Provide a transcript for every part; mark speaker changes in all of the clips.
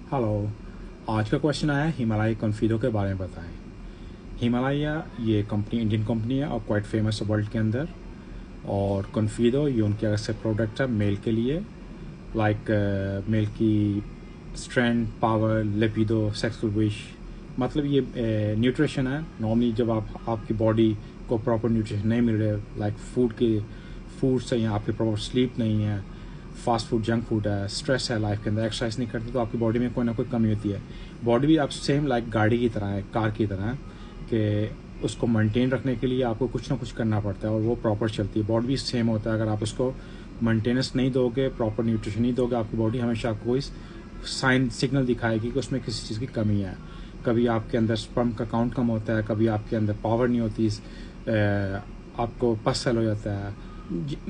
Speaker 1: Hello. आज का question आया हिमालय कॉन्फिडो के बारे में बताएं। हिमालय ये कंपनी इंडियन कंपनी है और क्वाइट फेमस है वर्ल्ड के अंदर। और कॉन्फिडो ये उनके अलग से प्रोडक्ट है मेल के लिए, लाइक मेल की स्ट्रेंथ, पावर, लिपिडो, सेक्सुअल विश। मतलब ये न्यूट्रिशन है। नॉर्मली जब आपकी बॉडी को प्रॉपर न्यूट्रिशन नहीं मिल रहे, लाइक फूड से या आपकी प्रॉपर स्लीप नहीं है, फास्ट फूड, जंक फूड है, स्ट्रेस है लाइफ के अंदर, एक्सरसाइज नहीं करते, तो आपकी बॉडी में कोई ना कोई कमी होती है। बॉडी भी आप सेम लाइक गाड़ी की तरह है, कार की तरह है कि उसको मेंटेन रखने के लिए आपको कुछ ना कुछ करना पड़ता है और वो प्रॉपर चलती है। बॉडी भी सेम होता है। अगर आप उसको मेंटेनेंस नहीं दोगे, प्रॉपर न्यूट्रिशन नहीं दोगे, आपकी बॉडी हमेशा आपको कोई साइन सिग्नल दिखाएगी कि उसमें किसी चीज़ की कमी है। कभी आपके अंदर स्पर्म का काउंट कम होता है, कभी आपके अंदर पावर नहीं होती, आपको पसल हो जाता है,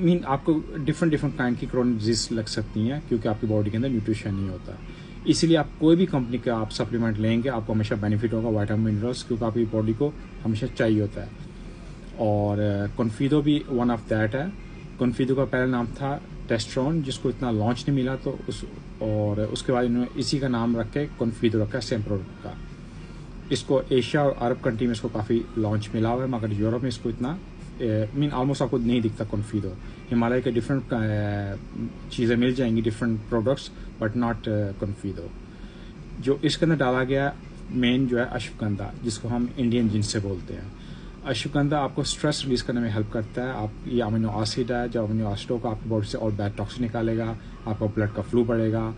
Speaker 1: मीन आपको डिफरेंट काइंड की क्रोनिक डिजीज लग सकती हैं क्योंकि आपकी बॉडी के अंदर न्यूट्रिशन नहीं होता। इसीलिए आप कोई भी कंपनी का आप सप्लीमेंट लेंगे, आपको हमेशा बेनिफिट होगा वाइटामिन मिनरल्स, क्योंकि आपकी बॉडी को हमेशा चाहिए होता है। और कॉन्फिडो भी वन ऑफ दैट है। कॉन्फिडो का पहला नाम था टेस्ट्रॉन, जिसको इतना लॉन्च नहीं मिला, तो उसके बाद इन्होंने इसी का नाम रख के कॉन्फिडो रखा, सेम प्रोडक्ट का। इसको एशिया और अरब कंट्री में इसको काफ़ी लॉन्च मिला हुआ है, मगर यूरोप में इसको इतना मीन ऑलमोस्ट आपको नहीं दिखता कॉन्फिडो। हिमालय के डिफरेंट चीज़ें मिल जाएंगी, different products, but not Confido. जो इसके अंदर डाला गया मेन जो है अश्वगंधा, जिसको हम इंडियन जिनसे बोलते हैं। अश्वगंधा आपको स्ट्रेस रिलीज करने में हेल्प करता है। आप ये अमीनो एसिड है, जो अमीनो एसिड होगा आपकी बॉडी से और बैड टॉक्सिन निकालेगा, आपका ब्लड का फ्लो बढ़ेगा।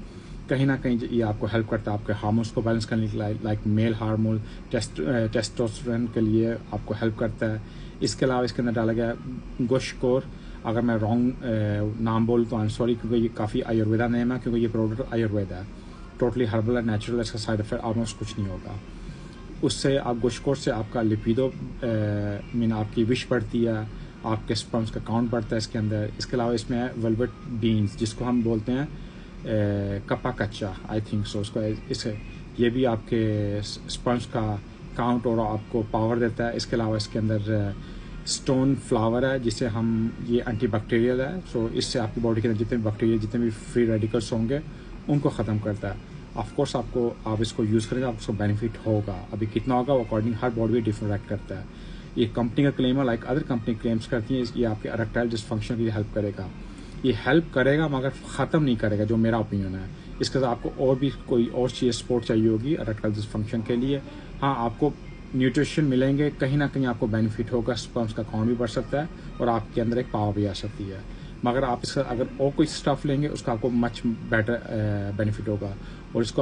Speaker 1: कहीं ना कहीं ये आपको हेल्प करता है आपके हार्मोन्स को बैलेंस करने के लिए, लाइक मेल हार्मोन, टेस्टोस्टेरोन के लिए आपको हेल्प करता है। इसके अलावा इसके अंदर डाला गया गोशकोर। अगर मैं रॉन्ग नाम बोलूँ तो आई एम सॉरी, क्योंकि ये काफ़ी आयुर्वेदा नेम है, क्योंकि ये प्रोडक्ट आयुर्वेदा है, टोटली हर्बल है, नेचुरल। इसका साइड इफेक्ट ऑलमोस्ट कुछ नहीं होगा। उससे आप गोशकोर से आपका लिपिडो मीन आपकी विश बढ़ती है, आपके स्पर्म्स का काउंट बढ़ता है इसके अंदर। इसके अलावा इसमें है वेलवेट बीन्स, जिसको हम बोलते हैं कपा कच्चा, आई थिंक सो उसको। इसे ये भी आपके स्पर्म्स का काउंट और आपको पावर देता है। इसके अलावा इसके अंदर स्टोन फ्लावर है, जिसे हम ये एंटीबैक्टीरियल है, सो इससे आपकी बॉडी के अंदर जितने भी बैक्टीरिया, जितने भी फ्री रेडिकल्स होंगे, उनको ख़त्म करता है। ऑफकोर्स आप इसको यूज़ करेंगे, आपको बेनिफिट होगा। अभी कितना होगा वो अकॉर्डिंग हर बॉडी में डिफरेंट एक्ट करता है। ये कंपनी का क्लेम है, लाइक अदर कंपनी क्लेम्स करती है, ये आपके इरेक्टाइल डिसफंक्शन के लिए हेल्प करेगा। ये हेल्प करेगा मगर ख़त्म नहीं करेगा, जो मेरा ओपिनियन है। इसके साथ आपको और भी कोई और चीज़ सपोर्ट चाहिए होगी इरेक्टाइल डिसफंक्शन के लिए, हाँ, आपको न्यूट्रिशन मिलेंगे, कहीं ना कहीं आपको बेनिफिट होगा, स्पर्म्स का काउंट भी बढ़ सकता है और आपके अंदर एक पावर भी आ सकती है। मगर आप इसका अगर और कोई स्टफ लेंगे, उसका आपको मच बेटर बेनिफिट होगा। और इसको